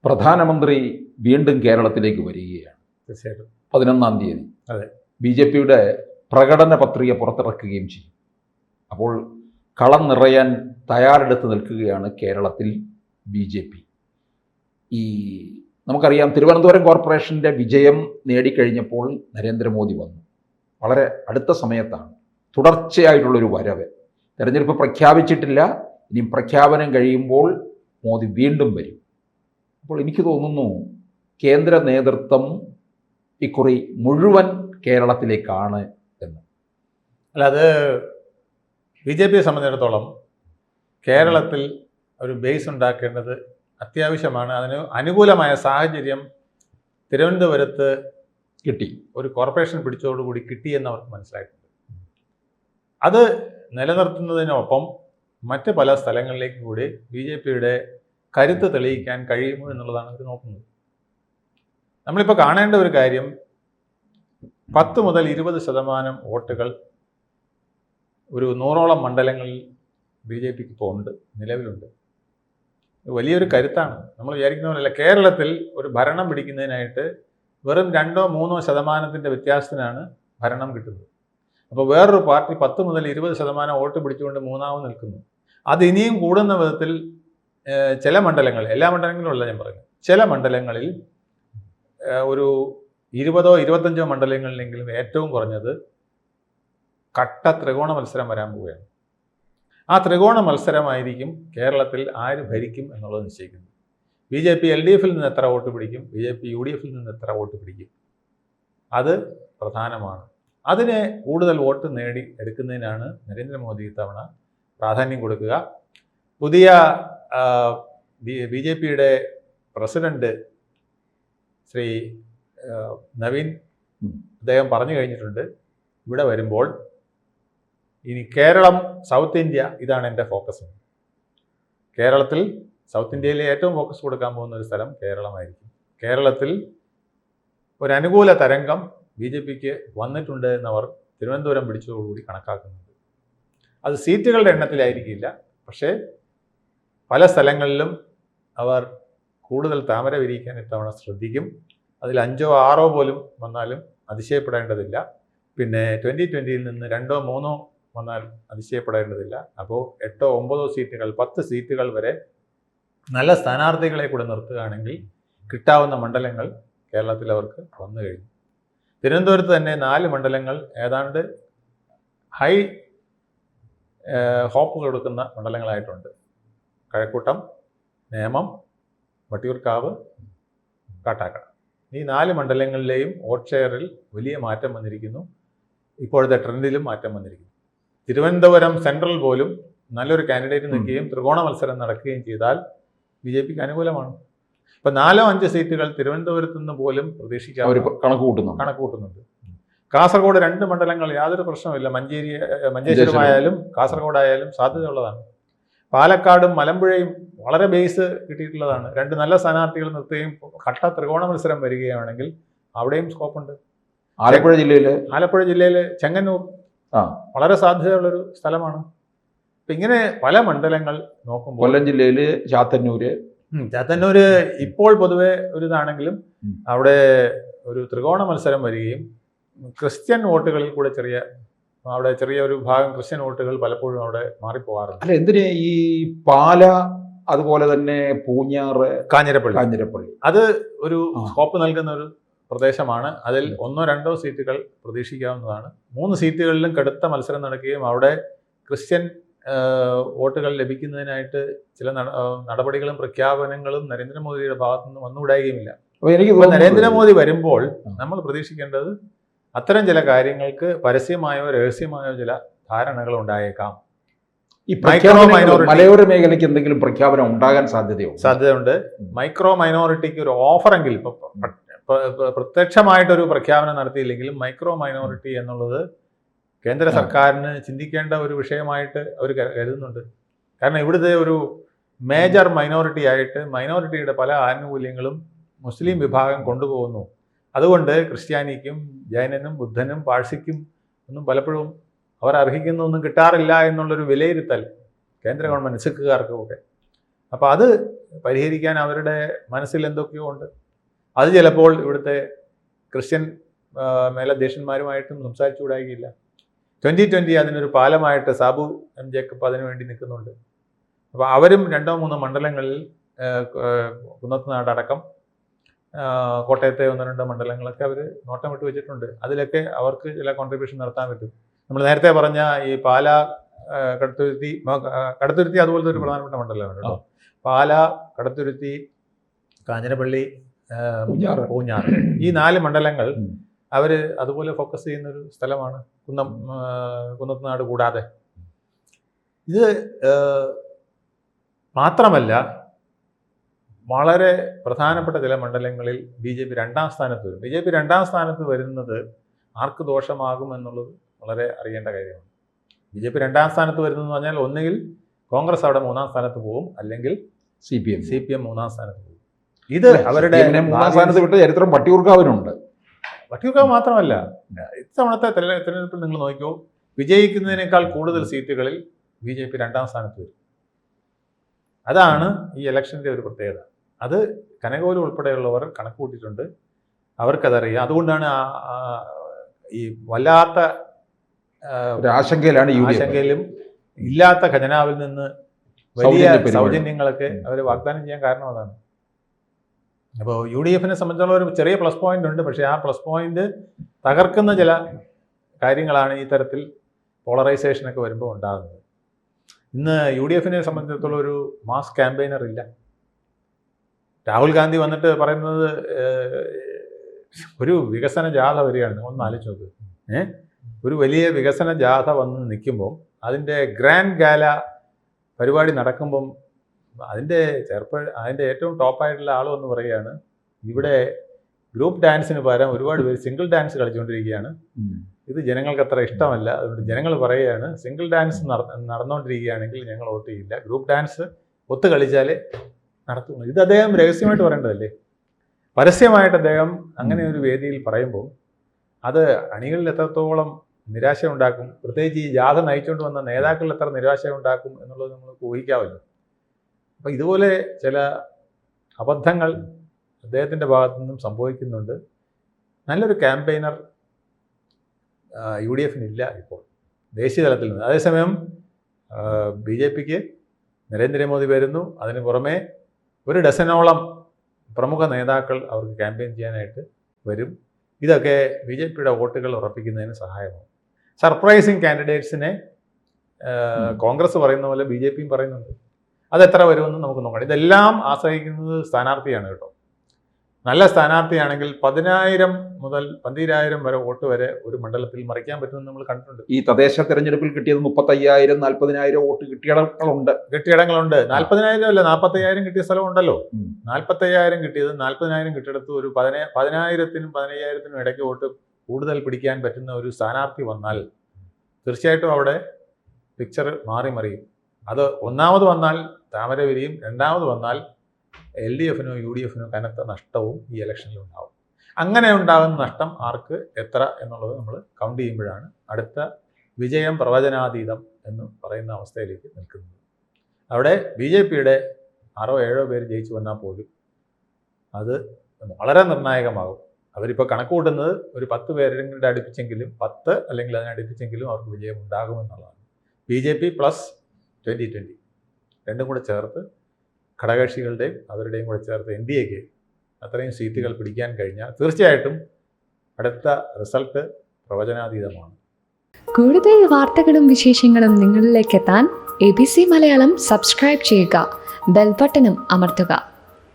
പ്രധാനമന്ത്രി വീണ്ടും കേരളത്തിലേക്ക് വരികയാണ്. തീർച്ചയായിട്ടും 11-ാം തീയതി അതെ. BJPയുടെ പ്രകടന പത്രിക പുറത്തിറക്കുകയും ചെയ്യും. അപ്പോൾ കളം നിറയാൻ തയ്യാറെടുത്ത് നിൽക്കുകയാണ് കേരളത്തിൽ BJP. നമുക്കറിയാം, തിരുവനന്തപുരം കോർപ്പറേഷൻ്റെ വിജയം നേടിക്കഴിഞ്ഞപ്പോൾ നരേന്ദ്രമോദി വന്നു. വളരെ അടുത്ത സമയത്താണ്, തുടർച്ചയായിട്ടുള്ളൊരു വരവ്. തെരഞ്ഞെടുപ്പ് പ്രഖ്യാപിച്ചിട്ടില്ല, ഇനി പ്രഖ്യാപനം കഴിയുമ്പോൾ മോദി വീണ്ടും വരും. അപ്പോൾ എനിക്ക് തോന്നുന്നു കേന്ദ്ര നേതൃത്വം ഇക്കുറി മുഴുവൻ കേരളത്തിലേക്കാണ് എന്ന്. അല്ല, അത് BJPയെ സംബന്ധിച്ചിടത്തോളം കേരളത്തിൽ ഒരു ബേസ് ഉണ്ടാക്കേണ്ടത് അത്യാവശ്യമാണ്. അതിന് അനുകൂലമായ സാഹചര്യം തിരുവനന്തപുരത്ത് കിട്ടി, ഒരു കോർപ്പറേഷൻ പിടിച്ചതോടുകൂടി കിട്ടിയെന്ന് അവർക്ക് മനസ്സിലായിട്ടുണ്ട്. അത് നിലനിർത്തുന്നതിനൊപ്പം മറ്റ് പല സ്ഥലങ്ങളിലേക്ക് കൂടി BJPയുടെ കരുത്ത് തെളിയിക്കാൻ കഴിയുമോ എന്നുള്ളതാണ് അവർ നോക്കുന്നത്. നമ്മളിപ്പോൾ കാണേണ്ട ഒരു കാര്യം, 10 മുതൽ 20% വോട്ടുകൾ ഒരു 100ഓളം മണ്ഡലങ്ങളിൽ BJPക്ക് ഇപ്പോൾ ഉണ്ട്, നിലവിലുണ്ട്. വലിയൊരു കരുത്താണ്. നമ്മൾ വിചാരിക്കുന്ന പോലെയല്ല. കേരളത്തിൽ ഒരു ഭരണം പിടിക്കുന്നതിനായിട്ട് വെറും 2-3% വ്യത്യാസത്തിനാണ് ഭരണം കിട്ടുന്നത്. അപ്പോൾ വേറൊരു പാർട്ടി 10 മുതൽ 20% വോട്ട് പിടിച്ചുകൊണ്ട് മൂന്നാമത് നിൽക്കുന്നു. അത് ഇനിയും കൂടുന്ന വിധത്തിൽ ചില മണ്ഡലങ്ങളിൽ, എല്ലാ മണ്ഡലങ്ങളിലുമല്ല ഞാൻ പറയുന്നത്, ചില മണ്ഡലങ്ങളിൽ ഒരു 20-25 മണ്ഡലങ്ങളിലെങ്കിലും ഏറ്റവും കുറഞ്ഞത് കട്ട ത്രികോണ മത്സരം വരാൻ പോവുകയാണ്. ആ ത്രികോണ മത്സരമായിരിക്കും കേരളത്തിൽ ആര് ഭരിക്കും എന്നുള്ളത് നിശ്ചയിക്കുന്നത്. BJP LDFിൽ നിന്ന് എത്ര വോട്ട് പിടിക്കും, BJP UDFിൽ നിന്ന് എത്ര വോട്ട് പിടിക്കും, അത് പ്രധാനമാണ്. അതിന് കൂടുതൽ വോട്ട് നേടി എടുക്കുന്നതിനാണ് നരേന്ദ്രമോദി ഇത്തവണ പ്രാധാന്യം കൊടുക്കുക. പുതിയ BJPയുടെ പ്രസിഡന്റ് ശ്രീ നവീൻ, അദ്ദേഹം പറഞ്ഞു കഴിഞ്ഞിട്ടുണ്ട്, ഇവിടെ വരുമ്പോൾ ഇനി കേരളം, സൗത്ത് ഇന്ത്യ, ഇതാണ് എൻ്റെ ഫോക്കസ്. കേരളത്തിൽ, സൗത്ത് ഇന്ത്യയിലെ ഏറ്റവും ഫോക്കസ് കൊടുക്കാൻ പോകുന്ന ഒരു സ്ഥലം കേരളമായിരിക്കും. കേരളത്തിൽ ഒരു അനുകൂല തരംഗം BJPക്ക് വന്നിട്ടുണ്ട് എന്നവർ തിരുവനന്തപുരം പിടിച്ചതോടുകൂടി കണക്കാക്കുന്നുണ്ട്. അത് സീറ്റുകളുടെ എണ്ണത്തിലായിരിക്കില്ല, പക്ഷേ പല സ്ഥലങ്ങളിലും അവർ കൂടുതൽ താമര വിരിയിക്കാൻ ഇത്തവണ ശ്രദ്ധിക്കും. അതിൽ 5-6 പോലും വന്നാലും അതിശയപ്പെടേണ്ടതില്ല. പിന്നെ 2020ൽ നിന്ന് 2-3 വന്നാൽ അതിശയപ്പെടേണ്ടതില്ല. അപ്പോൾ 8-9 സീറ്റുകൾ, 10 സീറ്റുകൾ വരെ നല്ല സ്ഥാനാർത്ഥികളെ കൂടെ നിർത്തുകയാണെങ്കിൽ കിട്ടാവുന്ന മണ്ഡലങ്ങൾ കേരളത്തിൽ അവർക്ക് വന്നു കഴിഞ്ഞു. തിരുവനന്തപുരത്ത് തന്നെ 4 മണ്ഡലങ്ങൾ ഏതാണ്ട് ഹൈ ഹോപ്പ് കൊടുക്കുന്ന മണ്ഡലങ്ങളായിട്ടുണ്ട്. കഴക്കൂട്ടം, നേമം, വട്ടിയൂർക്കാവ്, കാട്ടാക്കട. ഈ 4 മണ്ഡലങ്ങളിലെയും വോട്ട് ഷെയറിൽ വലിയ മാറ്റം വന്നിരിക്കുന്നു. ഇപ്പോഴത്തെ ട്രെൻഡിലും മാറ്റം വന്നിരിക്കുന്നു. തിരുവനന്തപുരം സെൻട്രൽ പോലും നല്ലൊരു കാൻഡിഡേറ്റ് നിൽക്കുകയും ത്രികോണ മത്സരം നടക്കുകയും ചെയ്താൽ BJPക്ക് അനുകൂലമാണ്. ഇപ്പം 4-5 സീറ്റുകൾ തിരുവനന്തപുരത്ത് നിന്ന് പോലും പ്രതീക്ഷിക്കാൻ കണക്കുകൂട്ടുന്നുണ്ട്. കാസർഗോഡ് 2 മണ്ഡലങ്ങൾ യാതൊരു പ്രശ്നമില്ല. മഞ്ചേശ്വരമായാലും കാസർഗോഡായാലും സാധ്യതയുള്ളതാണ്. പാലക്കാടും മലമ്പുഴയും വളരെ ബേസ് കിട്ടിയിട്ടുള്ളതാണ്. 2 നല്ല സ്ഥാനാർത്ഥികൾ നിർത്തുകയും കട്ട ത്രികോണ മത്സരം വരികയാണെങ്കിൽ അവിടെയും സ്കോപ്പുണ്ട്. ആലപ്പുഴ ജില്ലയിൽ ചെങ്ങന്നൂർ വളരെ സാധ്യതയുള്ളൊരു സ്ഥലമാണ്. അപ്പം ഇങ്ങനെ പല മണ്ഡലങ്ങൾ നോക്കുമ്പോൾ, കൊല്ലം ജില്ലയിൽ ചാത്തന്നൂര് ഇപ്പോൾ പൊതുവെ ഒരു ഇതാണെങ്കിലും അവിടെ ഒരു ത്രികോണ മത്സരം വരികയും ക്രിസ്ത്യൻ വോട്ടുകളിൽ കൂടെ അവിടെ ചെറിയൊരു ഭാഗം ക്രിസ്ത്യൻ വോട്ടുകൾ പലപ്പോഴും അവിടെ മാറിപ്പോകാറുണ്ട്. അല്ല, എന്തിന് ഈ പാല, അതുപോലെ തന്നെ പൂഞ്ഞാറ്, കാഞ്ഞിരപ്പള്ളി അത് ഒരു സ്കോപ്പ് നൽകുന്ന ഒരു പ്രദേശമാണ്. അതിൽ 1-2 സീറ്റുകൾ പ്രതീക്ഷിക്കാവുന്നതാണ്. 3 സീറ്റുകളിലും കടുത്ത മത്സരം നടക്കുകയും അവിടെ ക്രിസ്ത്യൻ വോട്ടുകൾ ലഭിക്കുന്നതിനായിട്ട് ചില നടപടികളും പ്രഖ്യാപനങ്ങളും നരേന്ദ്രമോദിയുടെ ഭാഗത്തു നിന്ന് വന്നുകൂടായികയുമില്ല. നരേന്ദ്രമോദി വരുമ്പോൾ നമ്മൾ പ്രതീക്ഷിക്കേണ്ടത് അത്തരം ചില കാര്യങ്ങൾക്ക് പരസ്യമായോ രഹസ്യമായോ ചില ധാരണകൾ ഉണ്ടായേക്കാം. ഈ മലയോര മേഖലയ്ക്ക് എന്തെങ്കിലും പ്രഖ്യാപനം ഉണ്ടാകാൻ സാധ്യതയുണ്ട്. മൈക്രോ മൈനോറിറ്റിക്ക് ഒരു ഓഫറെങ്കിലും, ഇപ്പൊ പ്രത്യക്ഷമായിട്ടൊരു പ്രഖ്യാപനം നടത്തിയില്ലെങ്കിലും മൈക്രോ മൈനോറിറ്റി എന്നുള്ളത് കേന്ദ്ര സർക്കാരിന് ചിന്തിക്കേണ്ട ഒരു വിഷയമായിട്ട് അവർ കരുതുന്നുണ്ട്. കാരണം ഇവിടുത്തെ ഒരു മേജർ മൈനോറിറ്റി ആയിട്ട് മൈനോറിറ്റിയുടെ പല ആനുകൂല്യങ്ങളും മുസ്ലിം വിഭാഗം കൊണ്ടുപോകുന്നു. അതുകൊണ്ട് ക്രിസ്ത്യാനിക്കും ജൈനനും ബുദ്ധനും പാഴ്സിക്കും ഒന്നും പലപ്പോഴും അവർ അർഹിക്കുന്നൊന്നും കിട്ടാറില്ല എന്നുള്ളൊരു വിലയിരുത്തൽ കേന്ദ്ര ഗവൺമെൻറ് സിഖുകാർക്കുമൊക്കെ അപ്പോൾ അത് പരിഹരിക്കാൻ അവരുടെ മനസ്സിൽ എന്തൊക്കെയോ ഉണ്ട്. അത് ചിലപ്പോൾ ഇവിടുത്തെ ക്രിസ്ത്യൻ മേലധ്യക്ഷന്മാരുമായിട്ടും സംസാരിച്ചുകൂടായില്ല. 2020 അതിനൊരു പാലമായിട്ട് സാബു എം ജേക്കബ് അതിനു വേണ്ടി നിൽക്കുന്നുണ്ട്. അപ്പോൾ അവരും 2-3 മണ്ഡലങ്ങളിൽ കുന്നത്തുനാട് അടക്കം കോട്ടയത്തെ 1-2 മണ്ഡലങ്ങളൊക്കെ അവർ നോട്ടം വിട്ട് വെച്ചിട്ടുണ്ട്. അതിലൊക്കെ അവർക്ക് ചില കോൺട്രിബ്യൂഷൻ നടത്താൻ പറ്റും. നമ്മൾ നേരത്തെ പറഞ്ഞ ഈ പാല, കടുത്തുരുത്തി അതുപോലത്തെ ഒരു പ്രധാനപ്പെട്ട മണ്ഡലമാണ് കേട്ടോ. പാല, കടുത്തുരുത്തി, കാഞ്ഞിരപ്പള്ളി, പൂഞ്ഞാറ്, ഈ 4 മണ്ഡലങ്ങൾ അവർ അതുപോലെ ഫോക്കസ് ചെയ്യുന്നൊരു സ്ഥലമാണ്. കുന്നത്തുനാട് കൂടാതെ ഇത് മാത്രമല്ല, വളരെ പ്രധാനപ്പെട്ട ചില മണ്ഡലങ്ങളിൽ BJP 2ാം സ്ഥാനത്ത് വരും. BJP 2ാം സ്ഥാനത്ത് വരുന്നത് ആർക്ക് ദോഷമാകും എന്നുള്ളത് വളരെ അറിയേണ്ട കാര്യമാണ്. BJP 2ാം സ്ഥാനത്ത് വരുന്നതെന്ന് പറഞ്ഞാൽ ഒന്നുകിൽ കോൺഗ്രസ് അവിടെ 3ാം സ്ഥാനത്ത് പോകും, അല്ലെങ്കിൽ CPM 3ാം സ്ഥാനത്ത് പോകും. ഇത് അവരുടെ 3ാം സ്ഥാനത്ത് വിട്ട ചരിത്രം വട്ടിയൂർക്കാവിനുണ്ട്. വട്ടിയൂർക്കാവ് മാത്രമല്ല, ഇത്തവണത്തെ തെരഞ്ഞെടുപ്പിൽ നിങ്ങൾ നോക്കിയോ, വിജയിക്കുന്നതിനേക്കാൾ കൂടുതൽ സീറ്റുകളിൽ BJP 2ാം സ്ഥാനത്ത് വരും. അതാണ് ഈ ഇലക്ഷൻ്റെ ഒരു പ്രത്യേകത. അത് കനകോലു ഉൾപ്പെടെയുള്ളവർ കണക്ക് കൂട്ടിയിട്ടുണ്ട്, അവർക്കതറിയാം. അതുകൊണ്ടാണ് ഈ വല്ലാത്ത ആശങ്കയിലും ഇല്ലാത്ത ഖജനാവിൽ നിന്ന് വലിയ സൗജന്യങ്ങളൊക്കെ അവർ വാഗ്ദാനം ചെയ്യാൻ കാരണം അതാണ്. അപ്പോൾ UDFനെ സംബന്ധിച്ചുള്ള ഒരു ചെറിയ പ്ലസ് പോയിന്റ് ഉണ്ട്. പക്ഷേ ആ പ്ലസ് പോയിന്റ് തകർക്കുന്ന ചില കാര്യങ്ങളാണ് ഈ തരത്തിൽ പോളറൈസേഷനൊക്കെ വരുമ്പോൾ ഉണ്ടാകുന്നത്. ഇന്ന് UDFനെ സംബന്ധിച്ചിടത്തോളം ഒരു മാസ് ക്യാമ്പയിനർ ഇല്ല. രാഹുൽ ഗാന്ധി വന്നിട്ട് പറയുന്നത് ഒരു വികസന ജാഥ വരികയാണ്. നിങ്ങളൊന്ന് ആലോചിച്ച് നോക്ക്. ഒരു വലിയ വികസന ജാഥ വന്ന് നിൽക്കുമ്പോൾ അതിൻ്റെ ഗ്രാൻഡ് ഗാല പരിപാടി നടക്കുമ്പം അതിൻ്റെ ഏറ്റവും ടോപ്പായിട്ടുള്ള ആൾ എന്ന് പറയുകയാണ്, ഇവിടെ ഗ്രൂപ്പ് ഡാൻസിന് പകരം ഒരുപാട് പേര് സിംഗിൾ ഡാൻസ് കളിച്ചുകൊണ്ടിരിക്കുകയാണ്, ഇത് ജനങ്ങൾക്ക് അത്ര ഇഷ്ടമല്ല, അതുകൊണ്ട് ജനങ്ങൾ പറയുകയാണ് സിംഗിൾ ഡാൻസ് നടന്നുകൊണ്ടിരിക്കുകയാണെങ്കിൽ ഞങ്ങൾ വോട്ട് ചെയ്യില്ല, ഗ്രൂപ്പ് ഡാൻസ് ഒത്തു കളിച്ചാലേ നടത്തുള്ളൂ. ഇത് അദ്ദേഹം രഹസ്യമായിട്ട് പറയേണ്ടതല്ലേ? പരസ്യമായിട്ട് അദ്ദേഹം അങ്ങനെ ഒരു വേദിയിൽ പറയുമ്പോൾ അത് അണികളിൽ എത്രത്തോളം നിരാശ ഉണ്ടാക്കും, പ്രത്യേകിച്ച് ഈ ജാഥ നയിച്ചുകൊണ്ട് വന്ന നേതാക്കളിൽ എത്ര നിരാശ ഉണ്ടാക്കും എന്നുള്ളത് നമുക്ക് ഊഹിക്കാമല്ലോ. അപ്പോൾ ഇതുപോലെ ചില അബദ്ധങ്ങൾ അദ്ദേഹത്തിൻ്റെ ഭാഗത്തു നിന്നും സംഭവിക്കുന്നുണ്ട്. നല്ലൊരു ക്യാമ്പയിനർ UDFനില്ല ഇപ്പോൾ ദേശീയ തലത്തിൽ നിന്ന്. അതേസമയം BJPക്ക് നരേന്ദ്രമോദി വരുന്നു, അതിന് പുറമെ ഒരു ഡസനോളം പ്രമുഖ നേതാക്കൾ അവർക്ക് ക്യാമ്പയിൻ ചെയ്യാനായിട്ട് വരും. ഇതൊക്കെ BJPയുടെ വോട്ടുകൾ ഉറപ്പിക്കുന്നതിന് സഹായമാകും. സർപ്രൈസിങ് കാൻഡിഡേറ്റ്സിനെ കോൺഗ്രസ് പറയുന്ന പോലെ BJPയും പറയുന്നുണ്ട്. അതെത്ര വരുമെന്ന് നമുക്ക് നോക്കണം. ഇതെല്ലാം ആശ്രയിക്കുന്നത് സ്ഥാനാർത്ഥിയാണ് കേട്ടോ. നല്ല സ്ഥാനാർത്ഥിയാണെങ്കിൽ 10,000 മുതൽ 12,000 വരെ വോട്ട് വരെ ഒരു മണ്ഡലത്തിൽ മറിക്കാൻ പറ്റുമെന്ന് നമ്മൾ കണ്ടിട്ടുണ്ട്. ഈ തദ്ദേശ തെരഞ്ഞെടുപ്പിൽ കിട്ടിയത് 35,000 40,000 വോട്ട് കിട്ടിയിടങ്ങളുണ്ട്. 40,000 അല്ല, 45,000 കിട്ടിയ സ്ഥലമുണ്ടല്ലോ. 45,000 കിട്ടിയത് 40,000 കിട്ടിയെടുത്ത് ഒരു 10,000-നും 15,000-നും ഇടയ്ക്ക് വോട്ട് കൂടുതൽ പിടിക്കാൻ പറ്റുന്ന ഒരു സ്ഥാനാർത്ഥി വന്നാൽ തീർച്ചയായിട്ടും അവിടെ പിക്ചർ മറിയും. അത് ഒന്നാമത് വന്നാൽ താമര വിരിയും, രണ്ടാമത് വന്നാൽ LDFനോ UDFനോ കനത്ത നഷ്ടവും ഈ ഇലക്ഷനിൽ ഉണ്ടാവും. അങ്ങനെ ഉണ്ടാകുന്ന നഷ്ടം ആർക്ക് എത്ര എന്നുള്ളത് നമ്മൾ കൗണ്ട് ചെയ്യുമ്പോഴാണ് അടുത്ത വിജയം പ്രവചനാതീതം എന്ന് പറയുന്ന അവസ്ഥയിലേക്ക് നിൽക്കുന്നത്. അവിടെ BJPയുടെ 6-7 പേര് ജയിച്ചു വന്നാൽ പോലും അത് വളരെ നിർണായകമാകും. അവരിപ്പോൾ കണക്ക് കൂട്ടുന്നത് ഒരു 10 പേരുടെ അടുപ്പിച്ചെങ്കിലും 10 അല്ലെങ്കിൽ അതിനടുപ്പിച്ചെങ്കിലും അവർക്ക് വിജയം ഉണ്ടാകുമെന്നുള്ളതാണ്. BJP പ്ലസ് 2020 രണ്ടും കൂടെ ചേർത്ത് ഘടകകക്ഷികളുടെയും അവരുടെയും കൂടെ ചേർത്ത് NDAക്ക് അത്രയും സീറ്റുകൾ പിടിക്കാൻ കഴിഞ്ഞാൽ തീർച്ചയായിട്ടും അടുത്ത റിസൾട്ട് പ്രവചനാതീതമാണ്. കൂടുതൽ വാർത്തകളും വിശേഷങ്ങളും നിങ്ങളിലേക്ക് എത്താൻ ABC മലയാളം സബ്സ്ക്രൈബ് ചെയ്യുക, ബെൽ ബട്ടണും അമർത്തുക.